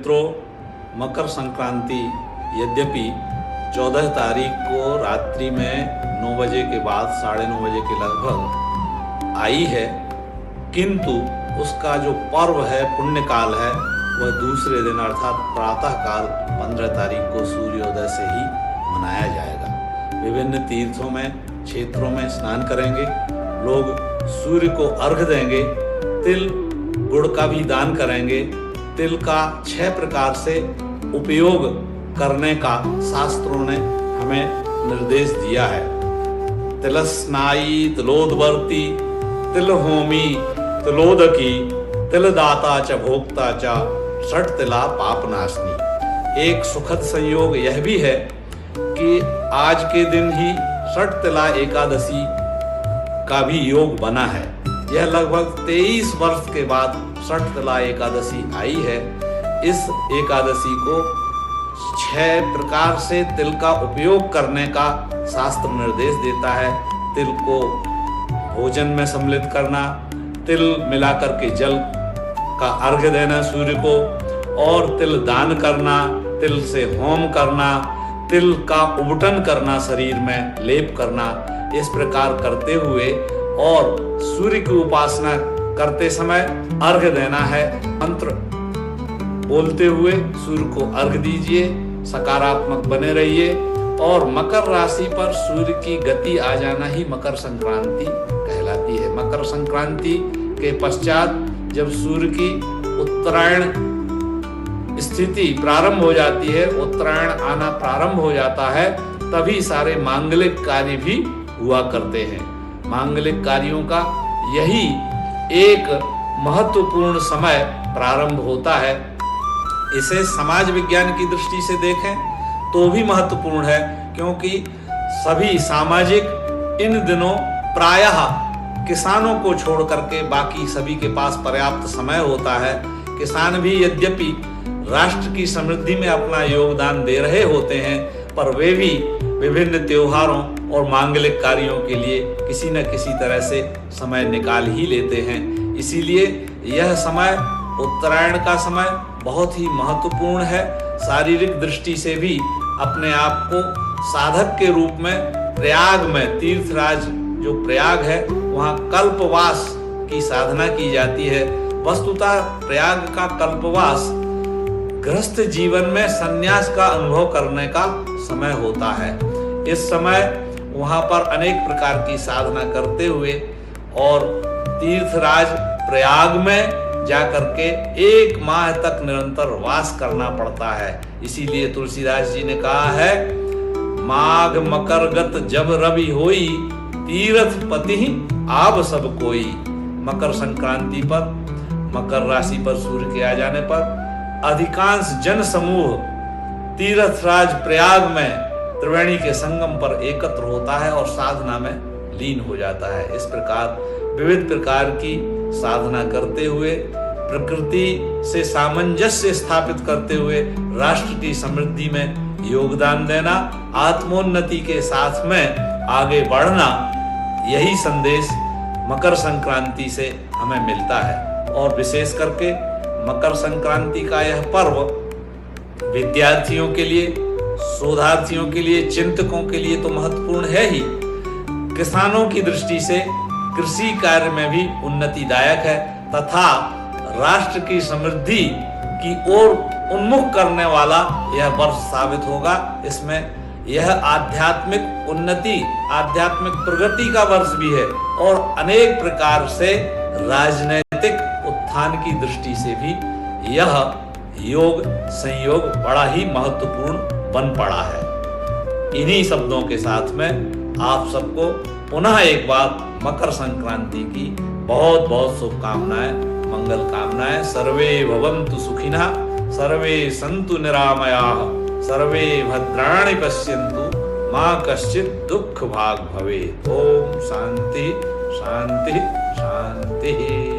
मित्रों, मकर संक्रांति यद्यपि 14 तारीख को रात्रि में 9 बजे के बाद 9:30 बजे के लगभग आई है, किंतु उसका जो पर्व है, पुण्यकाल है, वह दूसरे दिन अर्थात प्रातःकाल 15 तारीख को सूर्योदय से ही मनाया जाएगा। विभिन्न तीर्थों में, क्षेत्रों में स्नान करेंगे, लोग सूर्य को अर्घ देंगे, तिल गुड़ का भी दान करेंगे। तिल का 6 प्रकार से उपयोग करने का शास्त्रों ने हमें निर्देश दिया है। तिलस्नाई, तिलोदवर्ती, तिलहोमी, तिलोदकी, तिलदाता च भोक्ता च, षट तिला पापनाशनी। एक सुखद संयोग यह भी है कि आज के दिन ही षट तिला एकादशी का भी योग बना है। यह लगभग 23 वर्ष के बाद षट तिला एकादशी आई है। इस एकादशी को 6 प्रकार से तिल का उपयोग करने का शास्त्र निर्देश देता है। तिल को भोजन में सम्मिलित करना, तिल मिलाकर के जल का अर्घ्य देना सूर्य को, और तिल दान करना, तिल से होम करना, तिल का उबटन करना, शरीर में लेप करना, इस प्रकार करते हुए और सूर्य की उपासना करते समय अर्घ्य देना है। मंत्र बोलते हुए सूर्य को अर्घ्य दीजिए, सकारात्मक बने रहिए। और मकर राशि पर सूर्य की गति आ जाना ही मकर संक्रांति कहलाती है। मकर संक्रांति के पश्चात जब सूर्य की उत्तरायण स्थिति प्रारंभ हो जाती है, उत्तरायण आना प्रारंभ हो जाता है, तभी सारे मांगलिक कार्य भी हुआ करते हैं। मांगलिक कार्यों का यही एक महत्वपूर्ण समय प्रारंभ होता है। इसे समाज विज्ञान की दृष्टि से देखें तो भी महत्वपूर्ण है, क्योंकि सभी सामाजिक इन दिनों प्रायः किसानों को छोड़ करके बाकी सभी के पास पर्याप्त समय होता है। किसान भी यद्यपि राष्ट्र की समृद्धि में अपना योगदान दे रहे होते हैं, पर वे भी विभिन्न त्योहारों और मांगलिक कार्यों के लिए किसी न किसी तरह से समय निकाल ही लेते हैं। इसीलिए यह समय, उत्तरायण का समय, बहुत ही महत्वपूर्ण है। शारीरिक दृष्टि से भी अपने आप को साधक के रूप में प्रयाग में, तीर्थराज जो प्रयाग है, वहाँ कल्पवास की साधना की जाती है। वस्तुतः प्रयाग का कल्पवास गृहस्थ जीवन में संन्यास का अनुभव करने का समय होता है। इस समय वहां पर अनेक प्रकार की साधना करते हुए और तीर्थराज प्रयाग में जाकर के 1 माह तक निरंतर वास करना पड़ता है। इसीलिए तुलसीदास जी ने कहा है, माघ मकर गत जब रवि होई, तीर्थ पति आब सब कोई। मकर संक्रांति पर, मकर राशि पर सूर्य के आ जाने पर अधिकांश जन समूह तीर्थराज प्रयाग में त्रिवेणी के संगम पर एकत्र होता है और साधना में लीन हो जाता है। इस प्रकार विविध प्रकार की साधना करते हुए, प्रकृति से सामंजस्य स्थापित करते हुए राष्ट्र की समृद्धि में योगदान देना, आत्मोन्नति के साथ में आगे बढ़ना, यही संदेश मकर संक्रांति से हमें मिलता है। और विशेष करके मकर संक्रांति का यह पर्व विद्यार्थियों के लिए, शोधार्थियों के लिए, चिंतकों के लिए तो महत्वपूर्ण है ही, किसानों की दृष्टि से कृषि कार्य में भी उन्नतिदायक है, तथा राष्ट्र की समृद्धि की ओर उन्मुख करने वाला यह वर्ष साबित होगा। इसमें यह आध्यात्मिक उन्नति, आध्यात्मिक प्रगति का वर्ष भी है, और अनेक प्रकार से राजनैतिक उत्थान की दृष्टि से भी यह योग संयोग बड़ा ही महत्वपूर्ण बन पड़ा है। इन्हीं शब्दों के साथ में आप सबको पुनः एक बार मकर संक्रांति की बहुत बहुत शुभकामनाएं, मंगल कामनाएं। सर्वे भवन्तु सुखिनः, सर्वे सन्तु निरामयाः, सर्वे भद्राणि पश्यन्तु, मा कश्चित् दुःख भाग् भवेत्। ओम शांति शांति शांति।